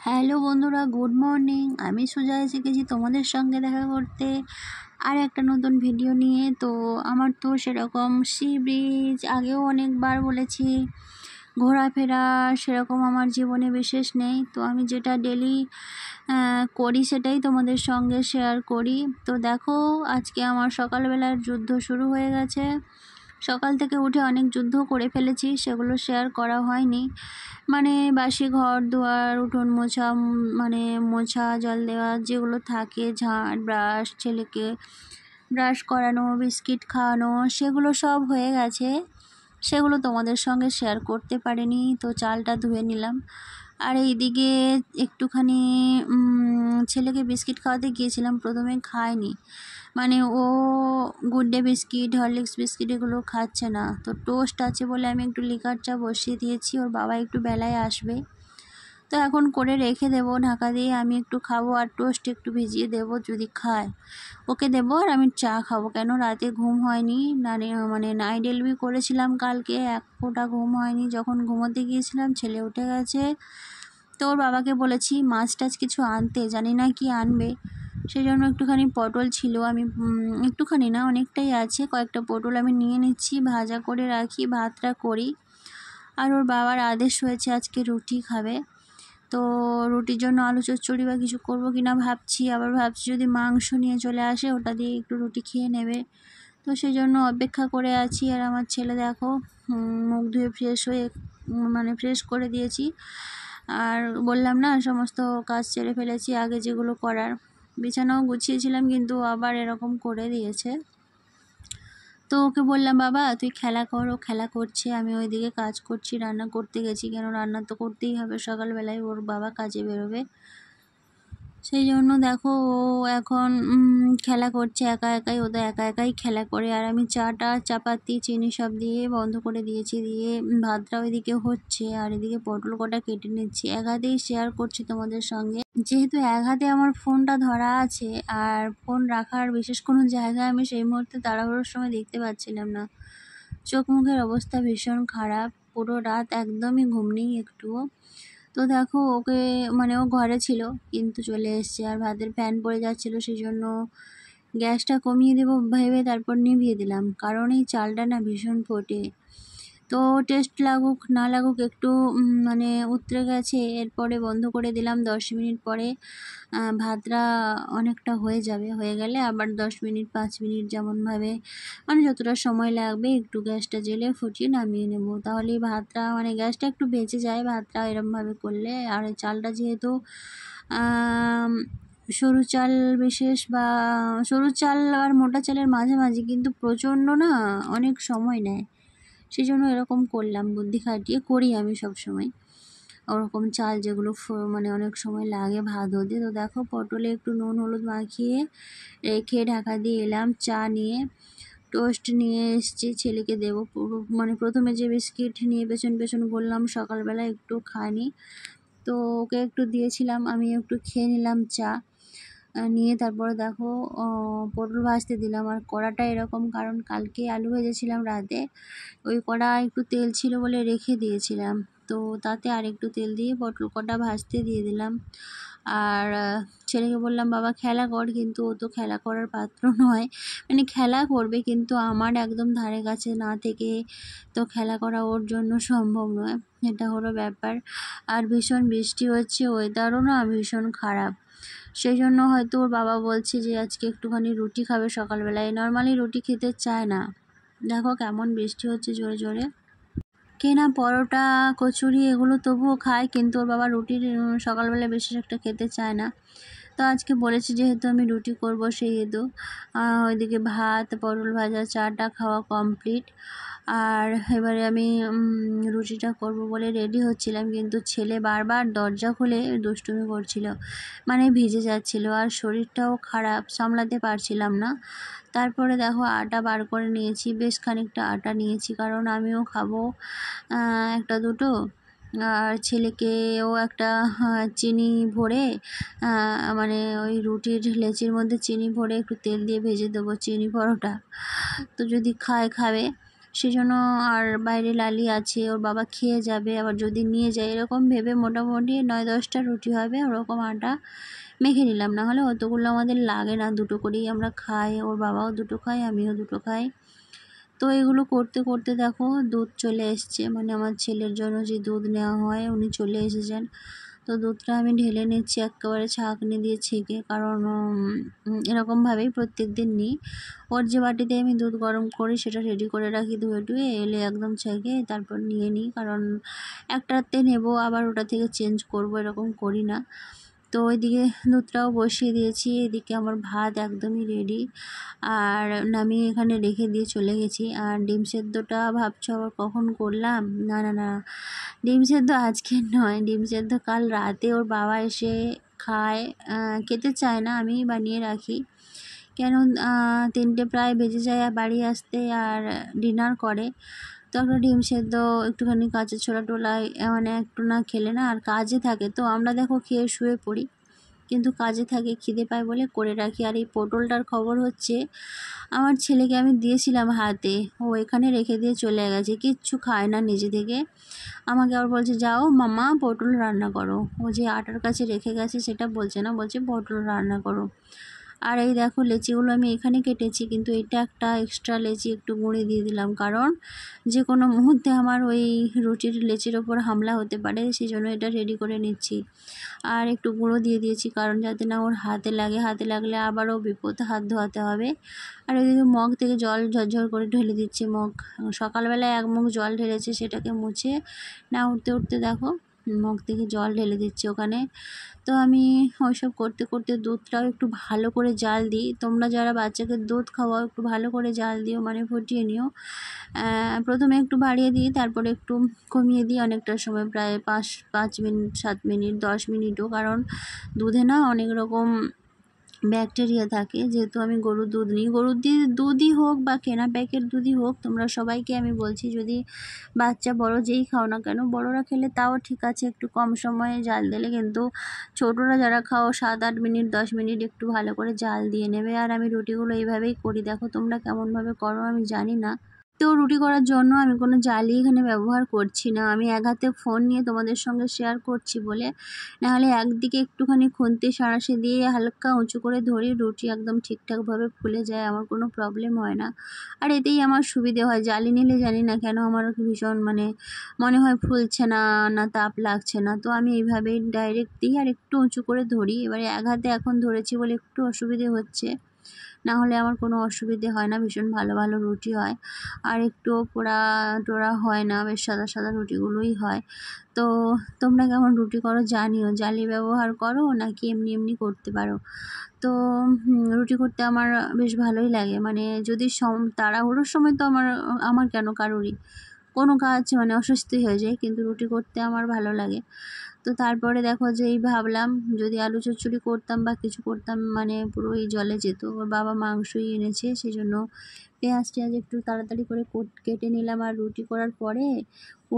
Hello বন্ধুরা, good morning. আমি সোজা এসে গেছি তোমাদের সঙ্গে দেখা করতে আর একটা নতুন ভিডিও নিয়ে। তো আমার তো সেরকম সি বিচ আগেও অনেকবার বলেছি, ঘোরাফেরা সেরকম আমার জীবনে বিশেষ নেই। তো আমি যেটা ডেলি করি সেটাই তোমাদের সঙ্গে শেয়ার করি। তো দেখো, আজকে আমার সকালবেলার যুদ্ধ শুরু হয়ে গেছে। সকাল থেকে উঠে অনেক যুদ্ধ করে ফেলেছি, সেগুলো শেয়ার করা হয়নি। মানে বাসি ঘর দুয়ার, উঠোন মোছা, মানে মোছা, জল দেওয়া যেগুলো থাকে, ঝাঁট, ব্রাশ, ছেলেকে ব্রাশ করানো, বিস্কিট খাওয়ানো, সেগুলো সব হয়ে গেছে। সেগুলো তোমাদের সঙ্গে শেয়ার করতে পারিনি। তো চালটা ধুয়ে নিলাম। আর এইদিকে একটুখানি ছেলেকে বিস্কিট খাওয়াতে গিয়েছিলাম, প্রথমে খায়নি। মানে ও good day biscuit, Horlicks biscuit এগুলো খাচ্ছে না। তো টোস্ট আছে বলে আমি একটু লিকার চা বসিয়ে দিয়েছি, ওর বাবা একটু বেলায় আসবে, তো এখন করে রেখে দেবো ঢাকা দিয়ে। আমি একটু খাবো আর টোস্ট একটু ভিজিয়ে দেবো, যদি খায় ওকে দেবো, আর আমি চা খাবো। কেন রাতে ঘুম হয়নি, মানে নাইট এলবি করেছিলাম কালকে, এক ফোঁটা ঘুম হয়নি। যখন ঘুমোতে গিয়েছিলাম ছেলে উঠে গেছে। তো ওর বাবাকে বলেছি মাছ টাছ কিছু আনতে, জানি না কি আনবে। সেই জন্য একটুখানি পটল ছিল, আমি একটুখানি না অনেকটাই আছে, কয়েকটা পটল আমি নিয়ে নিচ্ছি, ভাজা করে রাখি, ভাতটা করি। আর ওর বাবার আদেশ হয়েছে আজকে রুটি খাবে। তো রুটির জন্য আলু চচ্চড়ি বা কিছু করবো কিনা ভাবছি, আবার ভাবছি যদি মাংস নিয়ে চলে আসে ওটা দিয়ে একটু রুটি খেয়ে নেবে। তো সেই জন্য অপেক্ষা করে আছি। আর আমার ছেলে দেখো, মুখ ধুয়ে ফ্রেশ হয়ে, মানে ফ্রেশ করে দিয়েছি। আর বললাম না, সমস্ত কাজ ছেড়ে ফেলেছি আগে যেগুলো করার। বিছানাও গুছিয়েছিলাম, কিন্তু আবার এরকম করে দিয়েছে। তো ওকে বললাম, বাবা তুই খেলা কর। ও খেলা করছে, আমি ওইদিকে কাজ করছি, রান্না করতে গেছি। কেন, রান্না তো করতেই হবে, সকালবেলায় ওর বাবা কাজে বেরোবে। সেই জন্য দেখো ও এখন খেলা করছে একা একাই, ও তো একা একাই খেলা করে। আর আমি চাটা, চাপাতি, চিনি সব দিয়ে বন্ধ করে দিয়েছি, দিয়ে ভাতটা ওইদিকে হচ্ছে, আর এদিকে পটল কটা কেটে নিচ্ছি। এক হাতেই শেয়ার করছি তোমাদের সঙ্গে, যেহেতু এক হাতে আমার ফোনটা ধরা আছে, আর ফোন রাখার বিশেষ কোনো জায়গা আমি সেই মুহূর্তে তাড়াহুড়োর সময় দেখতে পাচ্ছিলাম না। চোখ মুখের অবস্থা ভীষণ খারাপ, পুরো রাত একদমই ঘুম নেই একটুও। তো দেখো ওকে, মানে ও ঘরে ছিল কিন্তু চলে এসছে, আর ভাতের ফ্যান পড়ে যাচ্ছিলো, সেই জন্য গ্যাসটা কমিয়ে দেবো ভেবে তারপর নিভিয়ে দিলাম, কারণ এই চালটা না ভীষণ ফোটে। তো টেস্ট লাগুক না লাগুক একটু মানে উতরে গেছে, এরপরে বন্ধ করে দিলাম। 10 মিনিট পরে ভাতটা অনেকটা হয়ে যাবে, হয়ে গেলে আবার 10 মিনিট 5 মিনিট যেমনভাবে, মানে যতটা সময় লাগবে একটু গ্যাসটা জেলে ফুটিয়ে নামিয়ে নেব। তাহলেই ভাতটা, মানে গ্যাসটা একটু বেঁচে যায় ভাতটা এরমভাবে করলে। আর চালটা যেহেতু সরু চাল বিশেষ, বা সরু চাল আর মোটা চালের মাঝামাঝি, কিন্তু প্রচণ্ড না অনেক সময় নেয়। সেই জন্য এরকম করলাম, বুদ্ধি খাটিয়ে করি আমি সব সময়। ওরকম চাল যেগুলো মানে অনেক সময় লাগে ভাত হতে। তো দেখো পটলে একটু নুন হলুদ মাখিয়ে রেখে ঢাকা দিয়ে এলাম। চা নিয়ে, টোস্ট নিয়ে এসেছি, ছেলেকে দেবো। পুরো মানে প্রথমে যে বিস্কিট নিয়ে পেছন পেছন বললাম, সকালবেলা একটু খানি, তো ওকে একটু দিয়েছিলাম, আমি একটু খেয়ে নিলাম চা নিয়ে। তারপরে দেখো পটল ভাজতে দিলাম। আর কড়াটা এরকম, কারণ কালকে আলু ভেজেছিলাম রাতে, ওই কড়া একটু তেল ছিল বলে রেখে দিয়েছিলাম, তো তাতে আর একটু তেল দিয়ে পটল কটা ভাজতে দিয়ে দিলাম। আর ছেলেকে বললাম, বাবা খেলা কর, কিন্তু ও তো খেলা করার পাত্র নয়। মানে খেলা করবে, কিন্তু আমার একদম ধারে কাছে না থেকে তো খেলা করা ওর জন্য সম্ভব নয়, এটা হলো ব্যাপার। আর ভীষণ বৃষ্টি হচ্ছে, ওয়েদারও না ভীষণ খারাপ। সেই জন্য হয়তো ওর বাবা বলছে যে আজকে একটুখানি রুটি খাবে সকালবেলায়। নর্মালি রুটি খেতে চায় না, দেখো কেমন বৃষ্টি হচ্ছে জোরে জোরে। কেনা পরোটা, কচুরি এগুলো তবুও খায়, কিন্তু ওর বাবা রুটির সকালবেলা বিশেষ একটা খেতে চায় না। তো আজকে বলেছি যেহেতু আমি রুটি করব, সেই হেতু ওইদিকে ভাত, পটল ভাজা, চাটা খাওয়া কমপ্লিট। আর এবারে আমি রুটিটা করব বলে রেডি হচ্ছিলাম, কিন্তু ছেলে বারবার দরজা খুলে দুষ্টুমি করছিল, মানে ভিজে যাচ্ছিল, আর শরীরটাও খারাপ, সামলাতে পারছিলাম না। তারপরে দেখো আটা বার করে নিয়েছি, বেশ খানিকটা আটা নিয়েছি, কারণ আমিও খাবো একটা দুটো, আর ছেলেকেও একটা চিনি ভরে, মানে ওই রুটির লেচির মধ্যে চিনি ভরে একটু তেল দিয়ে ভেজে দেবো, চিনি পরোটা। তো যদি খায় খাবে, সেজন্য আর বাইরে লালি আছে, ওর বাবা খেয়ে যাবে, আবার যদি নিয়ে যায় এরকম ভেবে মোটামুটি 9-10টা রুটি হবে ওরকম আটা মেখে নিলাম। না হলে অতগুলো আমাদের লাগে না, দুটো করেই আমরা খাই, ওর বাবাও দুটো খায়, আমিও দুটো খাই। তো এগুলো করতে করতে দেখো দুধ চলে এসছে, মানে আমার ছেলের জন্য যে দুধ নেওয়া হয় উনি চলে এসেছেন। তো দুধটা আমি ঢেলে নিচ্ছি একেবারে ছাঁকনি দিয়ে ছেঁকে, কারণ এরকমভাবেই প্রত্যেক দিন নিই। ওর যে বাটিতে আমি দুধ গরম করি সেটা রেডি করে রাখি, ধুয়ে টুয়ে এলে একদম ছেঁকে তারপর নিয়ে নিই, কারণ একটাতে নেবো আবার ওটা থেকে চেঞ্জ করব, এরকম করি না। তো ওইদিকে দুধটাও বসিয়ে দিয়েছি, এদিকে আমার ভাত একদমই রেডি, আর নামিয়ে এখানে রেখে দিয়ে চলে গেছি। আর ডিম সেদ্ধটা ভাবছো আবার কখন করলাম? না না না, ডিম সেদ্ধ আজকে নয়, ডিম সেদ্ধ কাল রাতে ওর বাবা এসে খায়, খেতে চায় না, আমি বানিয়ে রাখি, কেন 3টে প্রায় বেজে যায় আর বাড়ি আসতে, আর ডিনার করে। তো একটা ডিম সেদ্ধ একটুখানি কাঁচা ছোলা টোলা মানে একটু না খেলে না, আর কাজে থাকে তো আমরা দেখো খেয়ে শুয়ে পড়ি, কিন্তু কাজে থাকে, খিদে পায় বলে করে রাখি। আর এই পটলটার খবর হচ্ছে আমার ছেলেকে আমি দিয়েছিলাম হাতে, ও এখানে রেখে দিয়ে চলে গেছে, কিচ্ছু খায় না নিজে থেকে, আমাকে আবার বলছে যাও মামা পটল রান্না করো, ও যে আটার কাছে রেখে গেছে সেটা বলছে না, বলছে পটল রান্না করো। আর এই দেখো লেচিগুলো আমি এখানে কেটেছি, কিন্তু এটা একটা এক্সট্রা লেচি একটু গুঁড়ে দিয়ে দিলাম, কারণ যে কোনো মুহূর্তে আমার ওই রুটির লেচির ওপর হামলা হতে পারে, সেই জন্য এটা রেডি করে নিচ্ছি। আর একটু গুঁড়ো দিয়ে দিয়েছি, কারণ যাতে না ওর হাতে লাগে, হাতে লাগলে আবারও বিপদ, হাত ধোয়াতে হবে। আর ওইদিকে মগ থেকে জল ঝরঝর করে ঢেলে দিচ্ছি, মগ সকালবেলায় 1 মগ জল ঢেলেছে, সেটাকে মুছে না উঠতে উঠতে দেখো মগ থেকে জল ঢেলে দিচ্ছি ওখানে। তো আমি ওইসব করতে করতে দুধটাও একটু ভালো করে জাল দিই, তোমরা যারা বাচ্চাকে দুধ খাওয়াও একটু ভালো করে জাল দিও, মানে ফুটিয়ে নিও। প্রথমে একটু বাড়িয়ে দিই, তারপরে একটু কমিয়ে দিই, অনেকটা সময় প্রায় 5 মিনিট, 7 মিনিট, 10 মিনিটও, কারণ দুধে না অনেক রকম ব্যাকটেরিয়া থাকে, যেহেতু আমি গরুর দুধ নিই, গরুর দুধই হোক বা কেনা প্যাকেট দুধই হোক, তোমরা সবাইকে আমি বলছি যদি বাচ্চা বড় যেই খাও না কেন, বড়রা খেলে তাও ঠিক আছে একটু কম সময়ে জাল দিলে, কিন্তু ছোটরা যারা খাও 7-8 মিনিট 10 মিনিট একটু ভালো করে জাল দিয়ে নেবে। আর আমি রুটিগুলো এইভাবেই করি, দেখো তোমরা কেমনভাবে করো আমি জানি না। তো রুটি করার জন্য আমি কোনো জালি এখানে ব্যবহার করছি না, আমি এক হাতে ফোন নিয়ে তোমাদের সঙ্গে শেয়ার করছি বলে, নাহলে একদিকে একটুখানি খুন্তি সাঁড়াশি দিয়ে হালকা উঁচু করে ধরি, রুটি একদম ঠিকঠাকভাবে ফুলে যায়, আমার কোনো প্রবলেম হয় না। আর এতেই আমার সুবিধে হয়, জালি নিলে জানি না কেন আমার ভীষণ মানে মনে হয় ফুলছে না, না তাপ লাগছে না, তো আমি এইভাবেই ডাইরেক্ট দিই আর একটু উঁচু করে ধরি। এবারে এক হাতে এখন ধরেছি বলে একটু অসুবিধে হচ্ছে, না হলে আমার কোনো অসুবিধে হয় না, ভীষণ ভালো ভালো রুটি হয়, আর একটুও পোড়া টোড়া হয় না, বেশ সাদা সাদা রুটিগুলোই হয়। তো তোমরা কেমন রুটি করো জানিও, জালি ব্যবহার করো নাকি এমনি এমনি করতে পারো। তো রুটি করতে আমার বেশ ভালোই লাগে, মানে যদি তাড়াহুড়োর সময় তো আমার আমার কেন কারোরই কোনো কাজ মানে অস্বস্তি হয়ে যায়, কিন্তু রুটি করতে আমার ভালো লাগে। তো তারপরে দেখো যে এই ভাবলাম যদি আলু চচ্চড়ি করতাম বা কিছু করতাম, মানে পুরোই জলে যেত, ওর বাবা মাংসই এনেছে, সেই জন্য পেঁয়াজ টেয়াজ একটু তাড়াতাড়ি করে কেটে নিলাম। আর রুটি করার পরে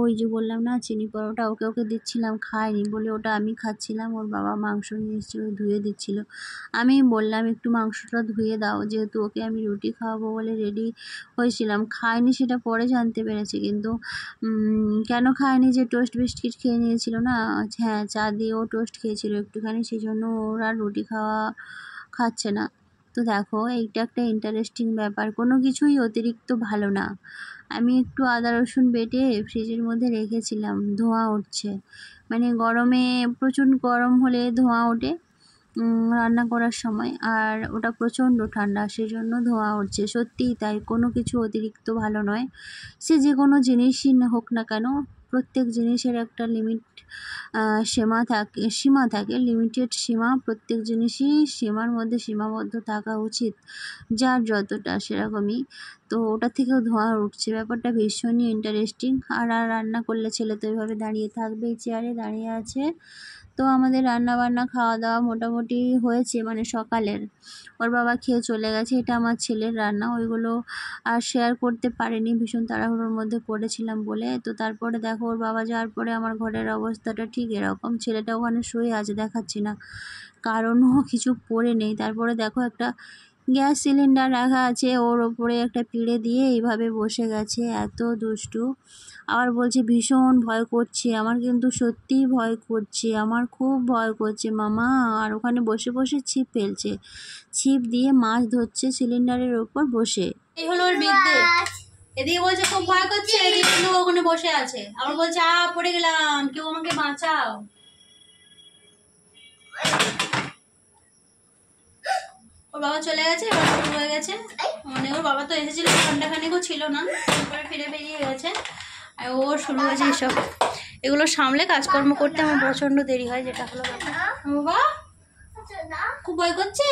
ওই যে বললাম না চিনি পরোটা ওকে ওকে দিচ্ছিলাম, খায়নি বলে ওটা আমি খাচ্ছিলাম, ওর বাবা মাংস নিয়ে এসেছিলো ধুয়ে দিচ্ছিল, আমি বললাম একটু মাংসটা ধুয়ে দাও, যেহেতু ওকে আমি রুটি খাওয়াবো বলে রেডি হয়েছিলাম, খায়নি সেটা পরে জানতে পেরেছি, কিন্তু কেন খায়নি, যে টোস্ট বিস্কিট খেয়ে নিয়েছিল না, হ্যাঁ চা দিয়েও টোস্ট খেয়েছিল একটুখানি, সেই জন্য ওরা রুটি খাচ্ছে না। তো দেখো এইটা একটা ইন্টারেস্টিং ব্যাপার, কোনো কিছুই অতিরিক্ত ভালো না। আমি একটু আদা রসুন বেটে ফ্রিজের মধ্যে রেখেছিলাম, ধোঁয়া উঠছে, মানে গরমে প্রচণ্ড গরম হলে ধোঁয়া ওঠে রান্না করার সময়, আর ওটা প্রচণ্ড ঠান্ডা, সেই জন্য ধোঁয়া উঠছে, সত্যিই তাই, কোনো কিছু অতিরিক্ত ভালো নয়, সে যে কোনো জিনিসই হোক না কেন, প্রত্যেক জিনিসের একটা সীমা থাকে, লিমিটেড সীমা, প্রত্যেক জিনিসই সীমার মধ্যে সীমাবদ্ধ থাকা উচিত, যার যতটা সেরকমই। তো ওটা থেকেও ধোঁয়া উঠছে, ব্যাপারটা ভীষণই ইন্টারেস্টিং। আর রান্না করলে ছেলে তো এভাবে দাঁড়িয়ে থাকবেই, চেয়ারে দাঁড়িয়ে আছে। তো আমাদের রান্না বান্না খাওয়া দাওয়া মোটামুটি হয়েছে, মানে সকালের, ওর বাবা খেয়ে চলে গেছে, এটা আমার ছেলের রান্না, ওইগুলো আর শেয়ার করতে পারিনি, ভীষণ তাড়াহুড়োর মধ্যে পড়েছিলাম বলে। তো তারপরে দেখো ওর বাবা যাওয়ার পরে আমার ঘরের অবস্থাটা ঠিক এরকম, ছেলেটা ওখানে শুয়ে আছে, দেখাচ্ছি না কারণ ও কিছু পরে নেই। তারপরে দেখো একটা গ্যাস সিলিন্ডার রাখা আছে, ওর ওপরে একটা পিঁড়ে দিয়ে এইভাবে বসে গেছে, এত দুষ্টু। আবার বলছে ভীষণ ভয় করছে, আমার কিন্তু সত্যিই ভয় করছে, আমার খুব ভয় করছে মামা। আর ওখানে বসে বসে ছিপ ফেলছে, ছিপ দিয়ে মাছ ধরছে সিলিন্ডারের ওপর বসে। এই হলো ওর বিদ্যে। এদিকে বলছে খুব ভয় করছে, এদিকে ওখানে বসে আছে, আবার বলছে পড়ে গেলাম, কেউ আমাকে বাঁচাও। ওর বাবা চলে গেছে, এবার শুরু হয়ে গেছে, মানে ওর বাবা তো এসেছিল ঘন্টাখানেকও ছিল না, তারপরে ফিরে বেরিয়ে গেছে, আর ওর শুরু হয়েছে এইসব। এগুলো সামলে কাজকর্ম করতে আমার প্রচন্ড দেরি হয়, যেটা হলো ব্যাপার। বাবা খুব ভয় করছে,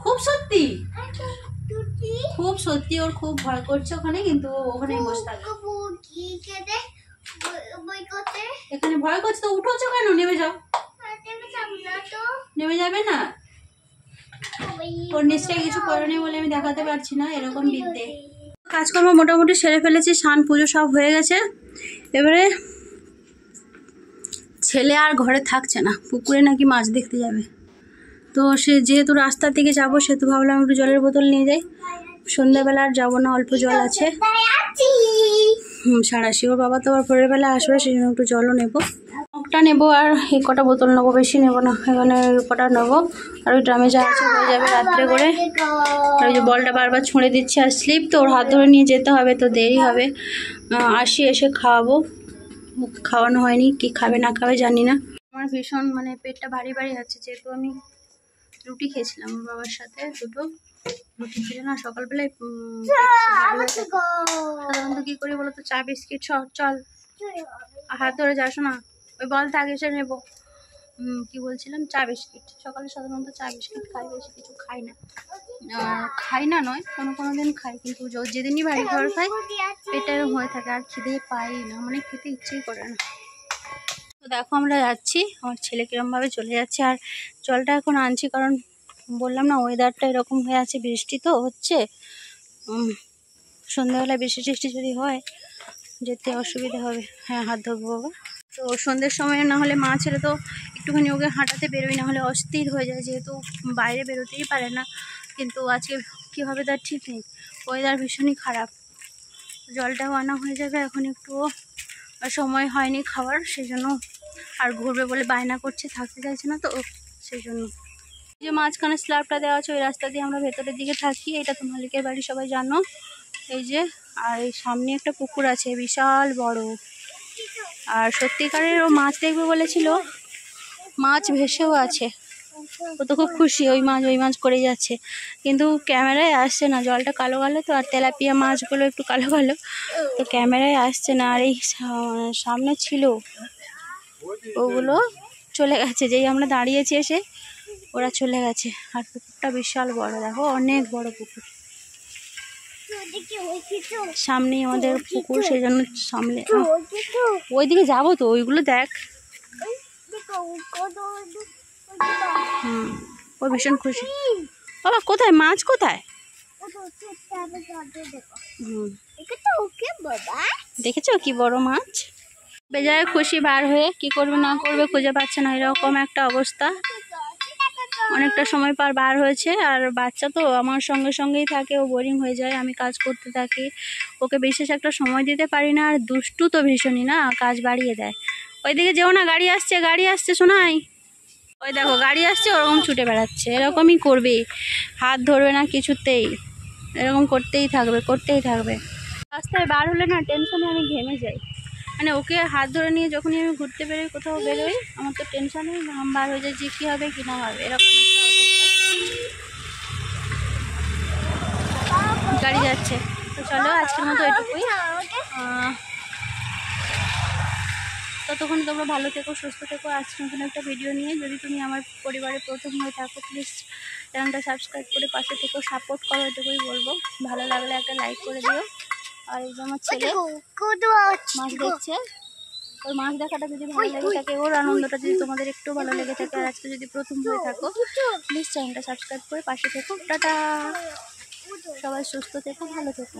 খুব সত্যি, খুব সত্যি ওর খুব ভয় করছে ওখানে, কিন্তু ওখানেই বসে থাকে। এখানে ভয় করছে তো উঠোছো কেন? নেমে যাও। নেমে যাবে না? ওর নিশ্চয়ই কিছু করেনি বলে আমি দেখাতে পারছি না, এরকম বিদ্যে। কাজকর্ম মোটামুটি সেরে ফেলেছি, স্নান পুজো সব হয়ে গেছে। এবারে ছেলে আর ঘরে থাকছে না, পুকুরে নাকি মাছ দেখতে যাবে। তো সে যেহেতু রাস্তার দিকে যাবো, সেহেতু ভাবলাম একটু জলের বোতল নিয়ে যাই। সন্ধ্যাবেলা আর যাবো না, অল্প জল আছে। সারাশি ওর বাবা তো আবার ভোরের বেলা আসবে, সেই জন্য একটু জলও নেবো, মগটা নেবো, আর এই কটা বোতল নেবো, বেশি নেবো না, এখানে কটা নেবো। আর ওই ড্রামে যা আছে হয়ে যাবে রাত্রে করে। আর ওই যে বলটা বারবার ছুঁড়ে দিচ্ছে, আর স্লিপ তো ওর হাত ধরে নিয়ে যেতে হবে, তো দেরি হবে। আসি, এসে খাওয়াবো, খাওয়ানো হয়নি, কি খাবে না খাবে জানি না। আমার ভীষণ মানে পেটটা ভারী ভারী হচ্ছে, যেহেতু আমি রুটি খেয়েছিলাম ওর বাবার সাথে, দুটো রুটি ছিল না সকালবেলায়। সাধারণত কি করি বলো তো, চা বিস্কিট চল হাত ধরে যাস না, ওই বলটা আগে এসে নেবো। কি বলছিলাম, চা বিস্কিট সকালে সাধারণত চা বিস্কিট খাই, বেশি কিছু খাই না। খাই না নয়, কোনো দিন খাই, কিন্তু যেদিনই বাড়ি ঘর খাই পেটটা এরকম হয়ে থাকে, আর খিদে পাই না, মানে খেতে ইচ্ছেই করে না। তো দেখো আমরা যাচ্ছি, আমার ছেলে কিরমভাবে চলে যাচ্ছে। আর জলটা এখন আনছি, কারণ বললাম না ওয়েদারটা এরকম হয়ে আছে, বৃষ্টি তো হচ্ছে, সন্ধ্যাবেলায় বৃষ্টি টিষ্টি যদি হয় যেতে অসুবিধা হবে। হ্যাঁ, হাত ধরবো বাবা। তো সন্ধ্যের সময় না হলে মা ছেলে তো একটুখানি ওকে হাঁটাতে বেরোই, না হলে অস্থির হয়ে যায়, যেহেতু বাইরে বেরোতেই পারে না। কিন্তু আজকে কী হবে তার ঠিক নেই, ওয়েদার ভীষণই খারাপ। জলটাও আনা হয়ে যাবে, এখন একটুও সময় হয়নি খাওয়ার, সেই জন্য। আর ঘুরবে বলে বায়না করছে, থাকতে চাইছে না, তো সেই জন্য। যে মাঝখানে স্ল্যাবটা দেওয়া আছে, ওই রাস্তা দিয়ে আমরা ভেতরের দিকে থাকি, এটা তো মালিকের বাড়ি, সবাই জানো। এই যে, আর এই সামনে একটা পুকুর আছে বিশাল বড়, আর সত্যিকারের ও মাছ দেখবে বলেছিল, মাছ ভেসেও আছে। ও তো খুব খুশি, ওই মাছ করে যাচ্ছে, কিন্তু ক্যামেরায় আসছে না, জলটা কালো কালো তো, আর তেলাপিয়া মাছগুলো একটু কালো কালো, তো ক্যামেরায় আসছে না। আর এই সামনে ছিল, ওগুলো চলে গেছে, যেই আমরা দাঁড়িয়েছি এসে ওরা চলে গেছে। আর পুকুরটা বিশাল বড়, দেখো অনেক বড় পুকুর, সামনেই আমাদের পুকুর, সেই জন্য সামনে ওইদিকে যাবো তো, ওইগুলো দেখ। ও ভীষণ খুশি। বাবা কোথায় মাছ, কোথায়? দেখেছো কি বড় মাছ? বেজায় খুশি বার হয়ে, কি করবে না করবে খুঁজে পাচ্ছে না, এরকম একটা অবস্থা। অনেকটা সময় পর বার হয়েছে, আর বাচ্চা তো আমার সঙ্গেই থাকে, ও বোরিং হয়ে যায়, আমি কাজ করতে থাকি, ওকে বিশেষ একটা সময় দিতে পারি না। আর দুষ্টু তো ভীষণই না, কাজ বাড়িয়ে দেয়। ওইদিকে যেও না, গাড়ি আসছে শোনাই, ওই দেখো গাড়ি আসছে, ওরকম ছুটে বেড়াচ্ছে, এরকমই করবে, হাত ধরবে না কিছুতেই, এরকম করতেই থাকবে। রাস্তায় বার হলে না টেনশনে আমি ঘেমে যাই, মানে ওকে হাত ধরে নিয়ে যখনই আমি ঘুরতে বেরোই, কোথাও বেরোই, আমার তো টেনশনে ঘাম বার হয়ে যায়, যে কী হবে কি না হবে, এরকম একটা অবস্থা। গাড়ি যাচ্ছে, তো চলো আজকের মতো এটুকুই। ততক্ষণ তোমরা ভালো থেকো, সুস্থ থেকো। আজকে নতুন একটা ভিডিও নিয়ে, যদি তুমি আমার পরিবারে প্রথম হয়ে থাকো, প্লিজ চ্যানেলটা সাবস্ক্রাইব করে পাশে থেকো, সাপোর্ট করো, এটুকুই বলবো। ভালো লাগলে একটা লাইক করে দিও। আর এই যে আমার ছেলে মাছ দেখছে, ওই মাছ দেখাটা যদি ভালো লেগে থাকে, ওর আনন্দটা যদি তোমাদের একটু ভালো লেগে থাকে, আর আজকে যদি প্রথম হয়ে থাকো, প্লিজ চ্যানেলটা সাবস্ক্রাইব করে পাশে থেকো। টাটা, সবাই সুস্থ থেকো, ভালো থেকো।